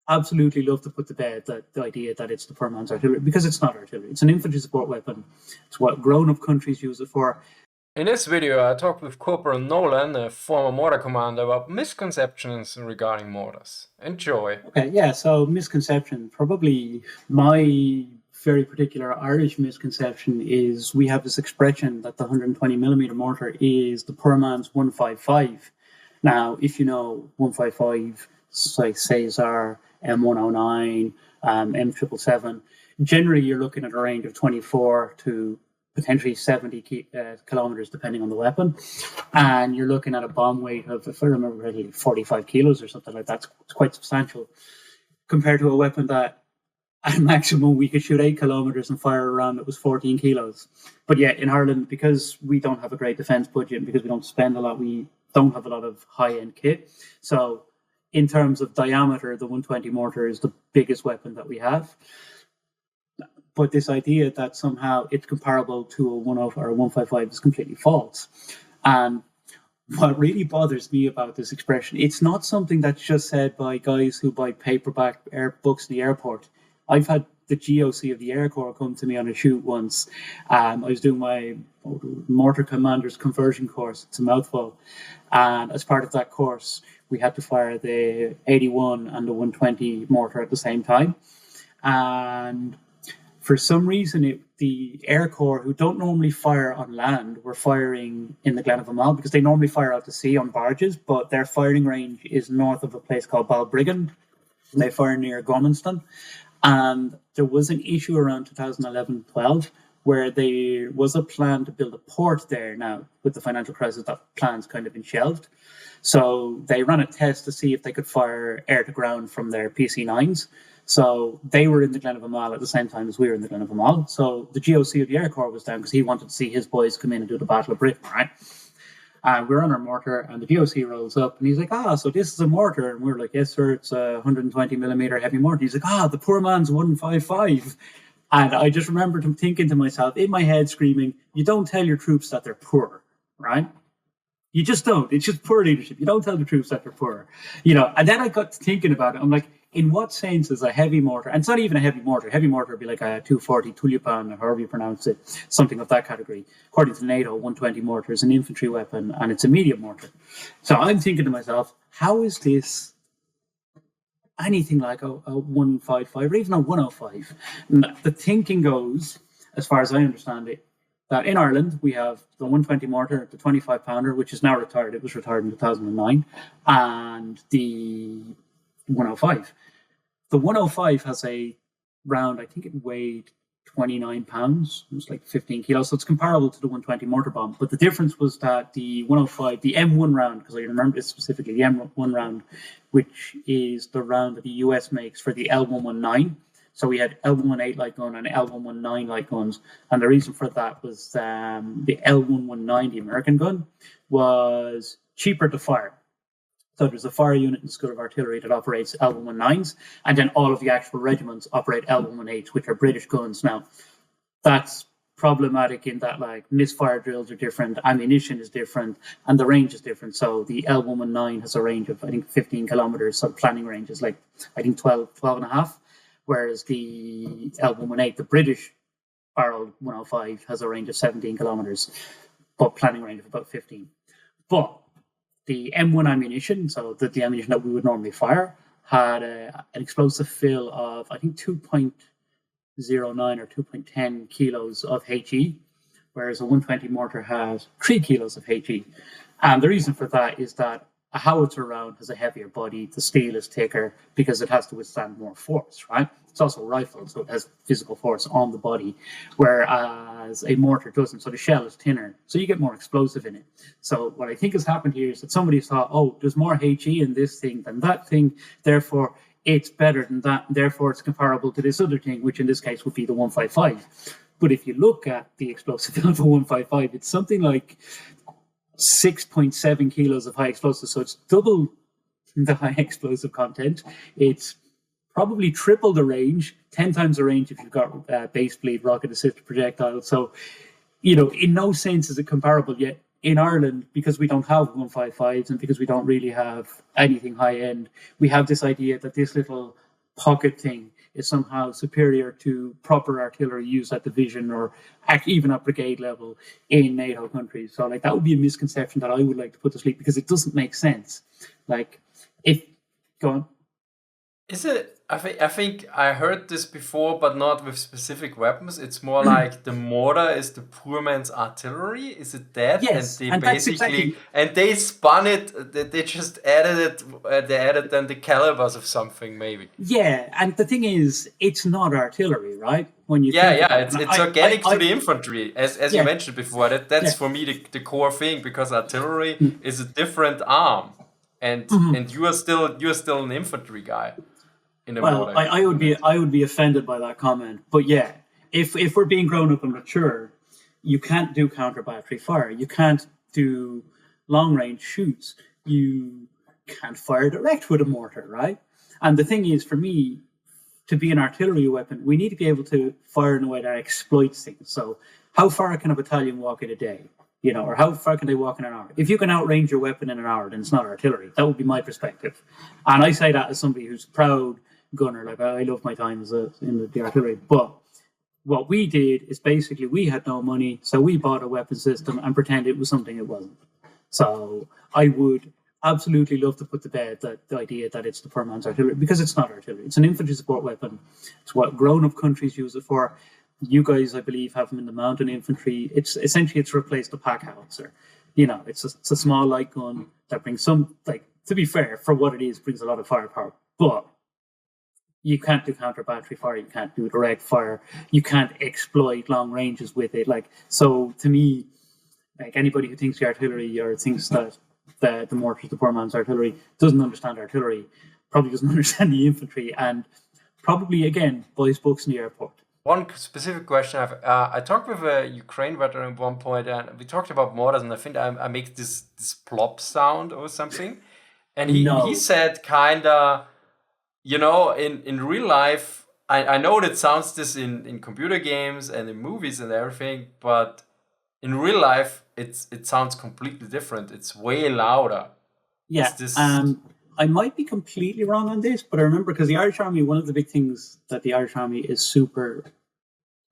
absolutely love to put to bed that the idea that it's the poor man's artillery, because it's not artillery. It's an infantry support weapon. It's what grown-up countries use it for. In this video, I talked with Corporal Nolan, a former mortar commander, about misconceptions regarding mortars. Enjoy. Okay, yeah, so misconception. Probably my very particular Irish misconception is we have this expression that the 120mm mortar is the poor man's 155. Now, if you know 155, like Caesar, M109, M777, generally you're looking at a range of 24 to potentially 70 kilometers, depending on the weapon. And you're looking at a bomb weight of, if I remember correctly, 45 kilos or something like that. It's quite substantial compared to a weapon that at maximum we could shoot 8 kilometers and fire a round that was 14 kilos. But yeah, in Ireland, because we don't have a great defense budget and because we don't spend a lot, we don't have a lot of high-end kit. So in terms of diameter, the 120 mortar is the biggest weapon that we have. But this idea that somehow it's comparable to a 105 or a 155 is completely false. And what really bothers me about this expression, it's not something that's just said by guys who buy paperback books in the airport. I've had the GOC of the Air Corps come to me on a shoot once. I was doing my Mortar Commander's conversion course. It's a mouthful. And as part of that course, we had to fire the 81 and the 120 mortar at the same time. And for some reason, the Air Corps, who don't normally fire on land, were firing in the Glen of Amal because they normally fire out to sea on barges, but their firing range is north of a place called Balbriggan. They fire near Gormanston. And there was an issue around 2011-12 where there was a plan to build a port there. Now, with the financial crisis, that plan's kind of been shelved. So they ran a test to see if they could fire air to ground from their PC-9s. So they were in the Glen of Amal at the same time as we were in the Glen of Amal. So the GOC of the Air Corps was down because he wanted to see his boys come in and do the Battle of Britain, right? We're on our mortar, and the GOC rolls up, and he's like, so this is a mortar. And we're like, yes, sir, it's a 120mm heavy mortar. He's like, the poor man's 155. And I just remember thinking to myself, in my head, screaming, you don't tell your troops that they're poor, right? You just don't. It's just poor leadership. You don't tell the troops that they're poor. And then I got to thinking about it. I'm like, in what sense is a heavy mortar, and it's not even a heavy mortar. Heavy mortar would be like a 240 Tulipan, or however you pronounce it, something of that category. According to NATO, 120 mortar is an infantry weapon, and it's a medium mortar. So I'm thinking to myself, how is this anything like a 155 or even a 105? And the thinking goes, as far as I understand it, that in Ireland we have the 120 mortar, the 25 pounder, which is now retired. It was retired in 2009, and the 105. The 105 has a round, I think it weighed 29 pounds. It was like 15 kilos. So it's comparable to the 120 mortar bomb. But the difference was that the 105, the M1 round, because I remember this specifically, the M1 round, which is the round that the US makes for the L119. So we had L118 light gun and L119 light guns. And the reason for that was the L119, the American gun, was cheaper to fire. So there's a fire unit in the School of Artillery that operates L119s, and then all of the actual regiments operate L118s, which are British guns. Now, that's problematic in that, like, misfire drills are different, ammunition is different, and the range is different. So the L119 has a range of, I think, 15 kilometers. So planning range is like, I think, 12 and a half, whereas the L118, the British barrel 105, has a range of 17 kilometers, but planning range of about 15. But the M1 ammunition, so the ammunition that we would normally fire, had an explosive fill of, I think, 2.09 or 2.10 kilos of HE, whereas a 120 mortar has 3 kilos of HE. And the reason for that is that a howitzer round has a heavier body, the steel is thicker because it has to withstand more force, right? It's also a rifle, so it has physical force on the body, whereas a mortar doesn't. So the shell is thinner, so you get more explosive in it. So what I think has happened here is that somebody thought, there's more HE in this thing than that thing, therefore it's better than that, and therefore it's comparable to this other thing, which in this case would be the 155. But if you look at the explosive of a 155, it's something like 6.7 kilos of high explosive, so it's double the high explosive content. It's probably triple the range, 10 times the range if you've got base bleed rocket assisted projectiles. So, in no sense is it comparable. Yet in Ireland, because we don't have 155s and because we don't really have anything high end, we have this idea that this little pocket thing is somehow superior to proper artillery used at division or even at brigade level in NATO countries. So, like, that would be a misconception that I would like to put to sleep, because it doesn't make sense. Like, if go on. Is it? I think I heard this before, but not with specific weapons. It's more like the mortar is the poor man's artillery. Is it that? And Yes, they and that's basically exactly. they spun it. They just added it. They added then the calibers of something maybe. Yeah, and the thing is, it's not artillery, right? When you Yeah, think yeah. about it, It's and it's organic to I the infantry, as you yeah, mentioned before. That's yeah. for me the core thing, because artillery Mm. is a different arm, and Mhm. and you're still an infantry guy in a Well, mortar unit. I would be offended by that comment, but yeah, if we're being grown up and mature, you can't do counter battery fire. You can't do long range shoots. You can't fire direct with a mortar, right? And the thing is, for me, to be an artillery weapon, we need to be able to fire in a way that exploits things. So, how far can a battalion walk in a day? Or how far can they walk in an hour? If you can outrange your weapon in an hour, then it's not artillery. That would be my perspective. And I say that as somebody who's a proud gunner. Like, I love my time in the artillery. But what we did is basically we had no money, so we bought a weapon system and pretend it was something it wasn't. So I would absolutely love to put to bed that the idea that it's the poor man's artillery, because it's not artillery. It's an infantry support weapon. It's what grown-up countries use it for. You guys, I believe, have them in the mountain infantry. It's essentially it's replaced the pack howitzer. It's a small light gun that brings some, like, to be fair, for what it is, brings a lot of firepower. But you can't do counter battery fire. You can't do direct fire. You can't exploit long ranges with it. Like, so to me, like, anybody who thinks the artillery or thinks that the mortar is the poor man's artillery doesn't understand artillery, probably doesn't understand the infantry, and probably, again, buys books in the airport. One specific question I talked with a Ukraine veteran at one point, and we talked about mortars, and I think I make this plop sound or something, and he No. said kinda, in real life, I know that sounds this in computer games and in movies and everything, but in real life it sounds completely different. It's way louder. Is Yeah. this? I might be completely wrong on this, but I remember, because the Irish Army, one of the big things that the Irish Army is super,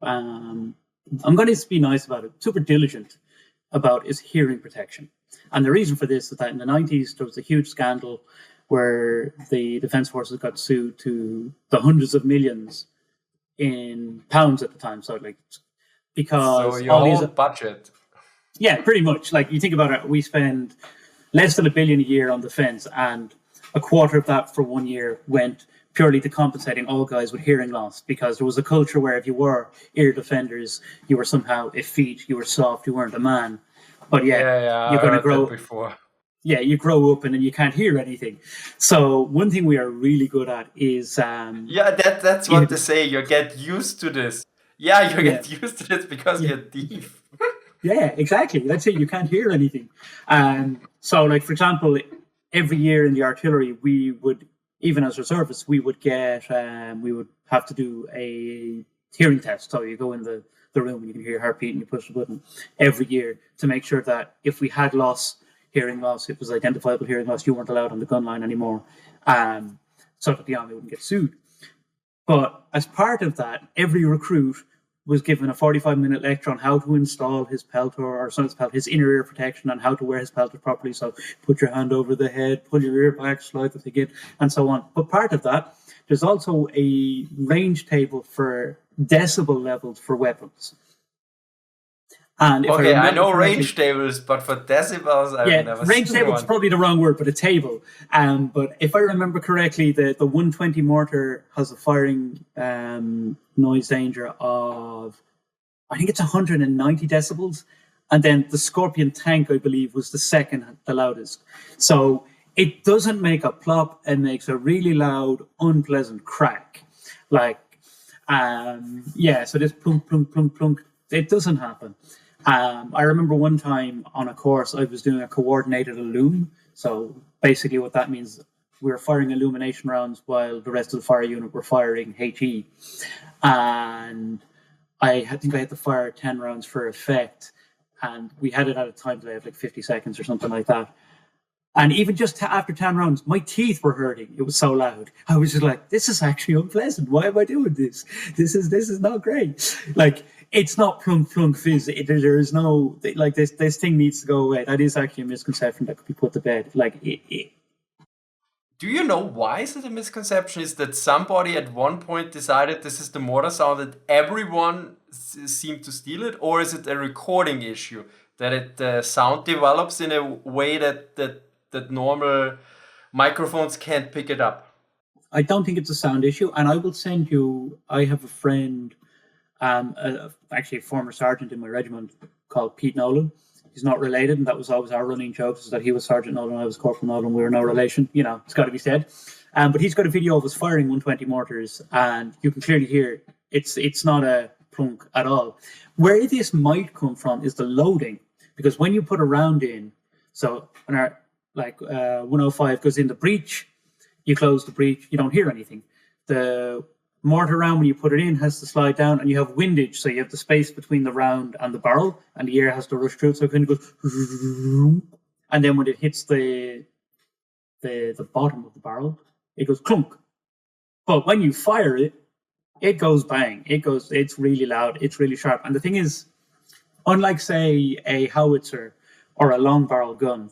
I'm going to be nice about it, super diligent about, is hearing protection. And the reason for this is that in the 90s, there was a huge scandal where the Defence Forces got sued to the hundreds of millions in pounds at the time. So, like, So because your all these, whole budget. yeah, pretty much. Like, you think about it, we spend less than $1 billion a year on defence, and a quarter of that for 1 year went purely to compensating all guys with hearing loss, because there was a culture where if you were ear defenders, you were somehow effete, you were soft, you weren't a man. But yeah, Yeah, I you're going to heard that grow. before. Yeah, you grow up and then you can't hear anything. So one thing we are really good at is Yeah, that's what they you, say. You get used to this. Yeah, you yeah, get used to this because yeah, you're deaf. yeah, exactly. That's it. You can't hear anything. So, like, for example, every year in the artillery, we would, even as reservists, we would we would have to do a hearing test. So you go in the room and you can hear your heartbeat and you push the button every year to make sure that if we had hearing loss, it was identifiable hearing loss, you weren't allowed on the gun line anymore, so that the army wouldn't get sued. But as part of that, every recruit was given a 45-minute lecture on how to install his peltor, or his inner ear protection, and how to wear his peltor properly. So put your hand over the head, pull your ear back, slide the thing in, and so on. But part of that, there's also a range table for decibel levels for weapons. And if I Okay, I remember know correctly, range tables, but for decibels, I've yeah, never range seen table is one. probably the wrong word, but a table. But if I remember correctly, the 120 mortar has a firing noise danger of, I think it's 190 decibels, and then the Scorpion tank, I believe, was the second, the loudest. So it doesn't make a plop; it makes a really loud, unpleasant crack. Like, yeah. So this plunk, plunk, plunk, plunk. It doesn't happen. I remember one time on a course, I was doing a coordinated illum. So basically, what that means, we were firing illumination rounds while the rest of the fire unit were firing HE. And I think I had to fire 10 rounds for effect. And we had it at a time delay of like 50 seconds or something like that. And even just after 10 rounds, my teeth were hurting. It was so loud. I was just like, this is actually unpleasant. Why am I doing this? This is not great. Like, it's not plunk fizz. There is no, like, this thing needs to go away. That is actually a misconception that could be put to bed. Like, Do you know why is it a misconception? Is that somebody at one point decided this is the mortar sound and everyone seemed to steal it? Or is it a recording issue? That the sound develops in a way that normal microphones can't pick it up? I don't think it's a sound issue. And I will send you, I have a friend, actually a former sergeant in my regiment called Pete Nolan. He's not related, and that was always our running joke, is that he was Sergeant Nolan, I was Corporal Nolan, we were no relation. You know, it's got to be said. But he's got a video of us firing 120 mortars, and you can clearly hear it's not a plunk at all. Where this might come from is the loading, because when you put a round in, so when our 105 goes in the breech, you close the breech, you don't hear anything. The mortar round, when you put it in, has to slide down, and you have windage, so you have the space between the round and the barrel, and the air has to rush through it, so it kind of goes, and then when it hits the bottom of the barrel, it goes clunk. But when you fire it, it goes bang. It's really loud, it's really sharp. And the thing is, unlike, say, a howitzer or a long barrel gun,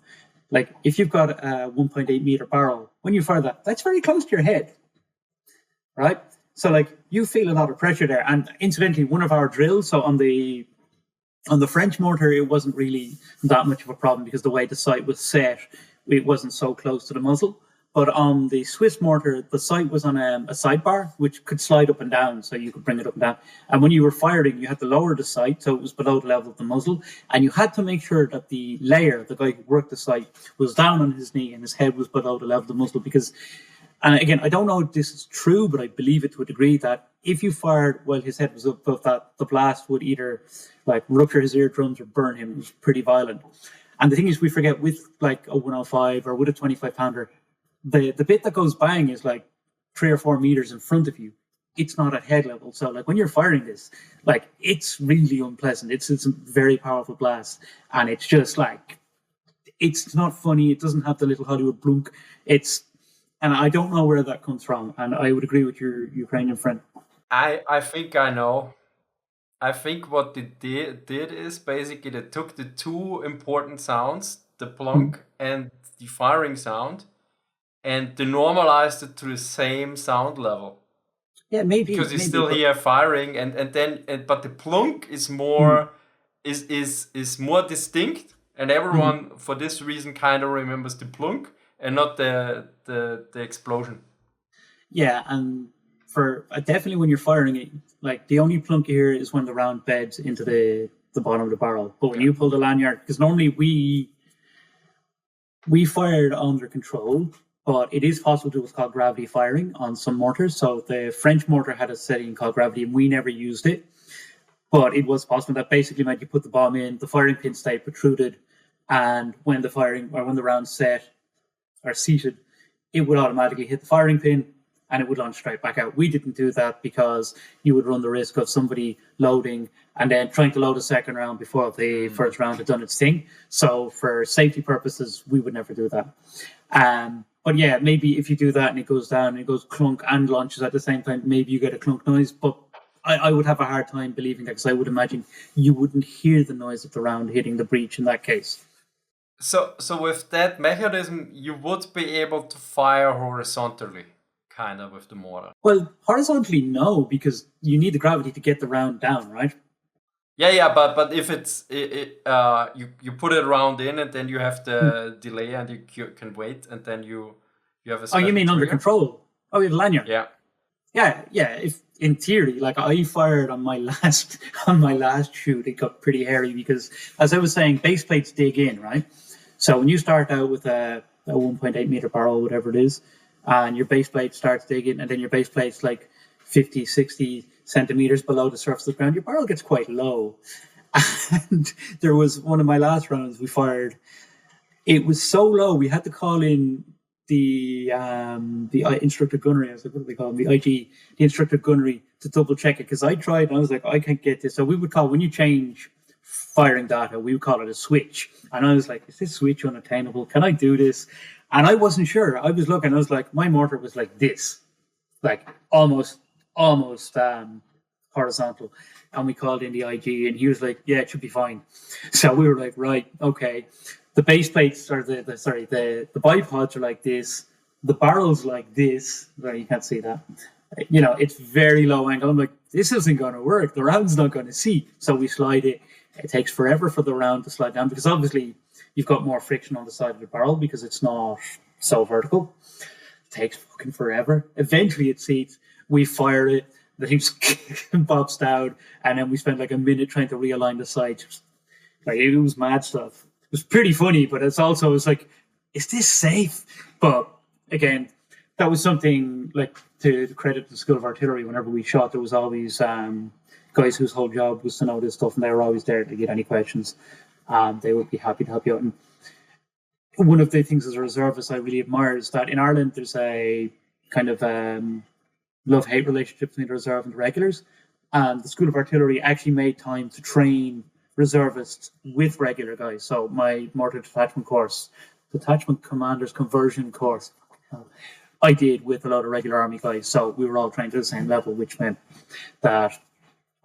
like if you've got a 1.8 meter barrel, when you fire that, that's very close to your head, right? So like you feel a lot of pressure there. And incidentally, one of our drills, so on the French mortar, it wasn't really that much of a problem because the way the sight was set, it wasn't so close to the muzzle. But on the Swiss mortar, the sight was on a sidebar, which could slide up and down, so you could bring it up and down. And when you were firing, you had to lower the sight, so it was below the level of the muzzle. And you had to make sure that the layer, the guy who worked the sight, was down on his knee and his head was below the level of the muzzle. Because, and again, I don't know if this is true, but I believe it to a degree, that if you fired while his head was up above that, the blast would either like rupture his eardrums or burn him. It was pretty violent. And the thing is, we forget with like a 105 or with a 25 pounder, the bit that goes bang is like 3 or 4 meters in front of you. It's not at head level. So like when you're firing this, like it's really unpleasant. It's a very powerful blast. And it's just like, it's not funny. It doesn't have the little Hollywood blunk. And I don't know where that comes from. And I would agree with your Ukrainian friend. I think I know. I think what they did is basically they took the two important sounds, the plonk and the firing sound, and they normalized it to the same sound level. Yeah, maybe. Because you still hear firing, but the plunk is more is more distinct, and everyone for this reason kind of remembers the plunk and not the explosion. Yeah, and for definitely when you're firing it, like the only plunk you hear is when the round beds into the bottom of the barrel. But when you pull the lanyard, because normally we fired under control, but it is possible to do what's called gravity firing on some mortars. So the French mortar had a setting called gravity, and we never used it. But it was possible. That basically meant you put the bomb in, the firing pin stayed protruded, and when the round set or seated, it would automatically hit the firing pin and it would launch straight back out. We didn't do that because you would run the risk of somebody loading and then trying to load a second round before the first round had done its thing. So for safety purposes, we would never do that. But yeah, maybe if you do that and it goes down, and it goes clunk and launches at the same time, maybe you get a clunk noise. But I would have a hard time believing that, because I would imagine you wouldn't hear the noise of the round hitting the breech in that case. So with that mechanism, you would be able to fire horizontally, kind of, with the mortar. Well, horizontally, no, because you need the gravity to get the round down, right? Yeah, but if it's you put it round in and then you have the delay and you can wait and then you have a special you mean trigger? under control? Oh, you have lanyard. Yeah. If in theory, like I fired on my last shoot, it got pretty hairy because, as I was saying, base plates dig in, right? So when you start out with a 1.8 meter barrel, whatever it is, and your base plate starts digging, and then your base plate's like 50, 60 centimeters below the surface of the ground, your barrel gets quite low. And there was one of my last rounds we fired. It was so low, we had to call in the instructor gunnery. I was like, what do they call them? The IG, the instructor gunnery, to double check it, because I tried and I was like, I can't get this. So we would call, when you change firing data. We would call it a switch. And I was like, is this switch unattainable? Can I do this? And I wasn't sure. I was looking, I was like, my mortar was like this, like almost horizontal. And we called in the IG and he was like, yeah, it should be fine. So we were like, right, okay. The base plates are the bipods are like this. The barrel's like this. Well, you can't see that. You know, it's very low angle. I'm like, this isn't going to work. The round's not going to see. So we slide it. It takes forever for the round to slide down because obviously you've got more friction on the side of the barrel because it's not so vertical. It takes fucking forever. Eventually it seats. We fire it. The thing bobs down. And then we spend like a minute trying to realign the sights. Like, it was mad stuff. It was pretty funny, but it's like, is this safe? But again, that was something like to credit the School of Artillery. Whenever we shot, there was always guys whose whole job was to know this stuff, and they were always there to get any questions. They would be happy to help you out. And one of the things as a reservist I really admire is that in Ireland there's a kind of love-hate relationship between the reserve and the regulars. And the School of Artillery actually made time to train reservists with regular guys. So my mortar detachment course, detachment commander's conversion course, I did with a lot of regular army guys. So we were all trained to the same level, which meant that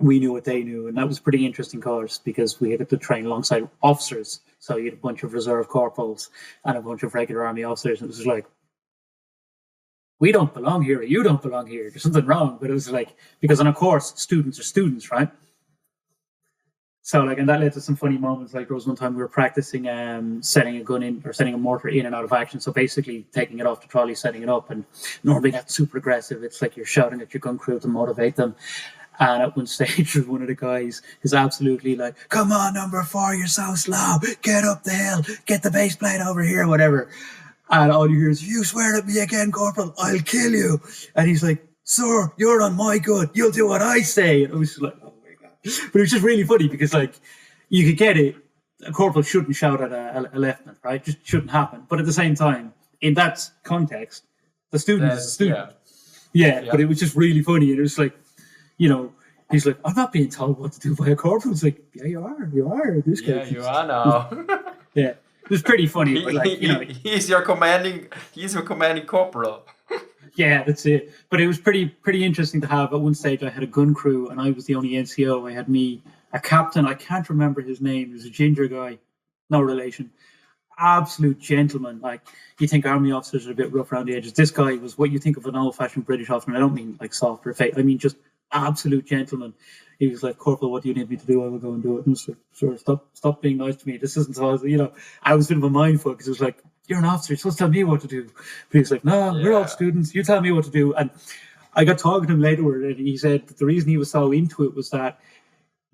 we knew what they knew. And that was a pretty interesting course because we had to train alongside officers. So you had a bunch of reserve corporals and a bunch of regular army officers. And it was like, we don't belong here, you don't belong here. There's something wrong. But it was like, because on a course, students are students, right? So like, and that led to some funny moments. Like there was one time we were practicing setting a gun in or setting a mortar in and out of action. So basically taking it off the trolley, setting it up, and normally that's super aggressive. It's like you're shouting at your gun crew to motivate them. And at one stage, one of the guys is absolutely like, "Come on, number 4, you're so slow. Get up the hill, get the base plate over here, whatever." And all you hear is, "If you swear at me again, Corporal, I'll kill you." And he's like, "Sir, you're on my gun. You'll do what I say." And I was just like, but it was just really funny because, like, you could get it. A corporal shouldn't shout at a lieutenant, right? Just shouldn't happen. But at the same time, in that context, the student is a student. Yeah, but it was just really funny. And it was like, you know, he's like, "I'm not being told what to do by a corporal." It's like, "Yeah, you are. This guy." Yeah, you are now. Yeah, it was pretty funny. But like, you know, he's your commanding corporal. Yeah, that's it. But it was pretty interesting to have. At one stage, I had a gun crew, and I was the only NCO. I had me, a captain. I can't remember his name. He was a ginger guy, no relation. Absolute gentleman. Like, you think army officers are a bit rough around the edges. This guy was what you think of an old-fashioned British officer. And I don't mean like soft or fake. I mean just absolute gentleman. He was like, "Corporal, what do you need me to do? I will go and do it." And I was like, "Sure, stop being nice to me. This isn't so." You know, I was a bit of a mindfuck because it was like, "You're an officer. You're supposed to tell me what to do." But he's like, "No, we're all students. You tell me what to do." And I got talking to him later, and he said that the reason he was so into it was that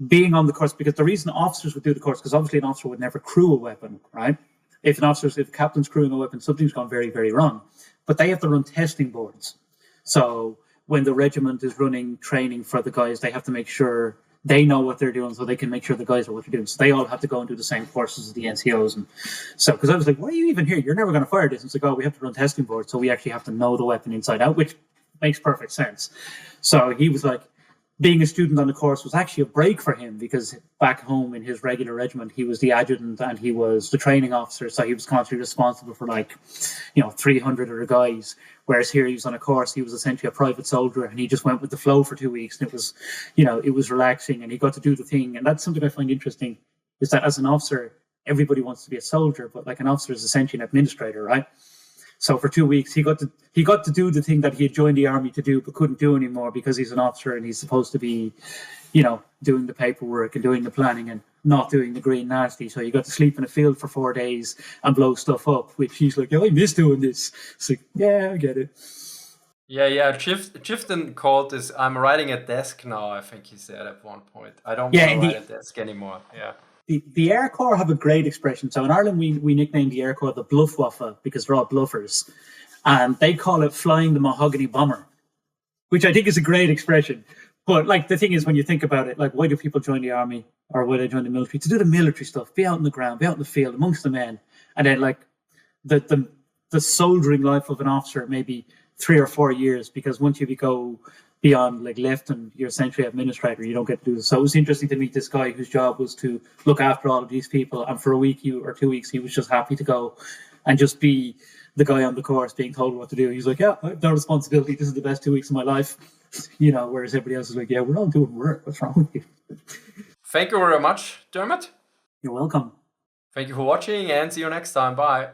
being on the course, because the reason officers would do the course, because obviously an officer would never crew a weapon, right? If a captain's crewing a weapon, something's gone very, very wrong. But they have to run testing boards. So when the regiment is running training for the guys, they have to make sure they know what they're doing so they can make sure the guys are what they're doing. So they all have to go and do the same courses as the NCOs. And so, because I was like, "Why are you even here? You're never going to fire this." And it's like, "Oh, we have to run testing boards. So we actually have to know the weapon inside out," which makes perfect sense. So he was like, being a student on the course was actually a break for him because back home in his regular regiment, he was the adjutant and he was the training officer. So he was constantly responsible for 300 other guys. Whereas here he was on a course, he was essentially a private soldier and he just went with the flow for 2 weeks. And it was, it was relaxing and he got to do the thing. And that's something I find interesting is that as an officer, everybody wants to be a soldier, but like an officer is essentially an administrator, right? So for 2 weeks, he got to do the thing that he had joined the army to do, but couldn't do anymore because he's an officer and he's supposed to be, doing the paperwork and doing the planning and not doing the green nasty. So he got to sleep in a field for 4 days and blow stuff up, which he's like, "Oh, I miss doing this." It's like, yeah, I get it. Yeah. Chifton called this, "I'm writing a desk now," I think he said at one point. I don't want to write a desk anymore. Yeah. The Air Corps have a great expression. So in Ireland, we nicknamed the Air Corps the Bluffwaffe because they're all bluffers. And they call it flying the mahogany bomber, which I think is a great expression. But like the thing is, when you think about it, like why do people join the army or why do they join the military? To do the military stuff, be out in the ground, be out in the field amongst the men. And then like the soldiering life of an officer maybe 3 or 4 years, because once you go beyond like Lefton, you're essentially administrator. You don't get to do this. So it was interesting to meet this guy whose job was to look after all of these people. And for a week or 2 weeks, he was just happy to go and just be the guy on the course being told what to do. He's like, yeah, I have no responsibility. This is the best 2 weeks of my life. You know, whereas everybody else is like, yeah, we're all doing work. What's wrong with you? Thank you very much, Dermot. You're welcome. Thank you for watching and see you next time. Bye.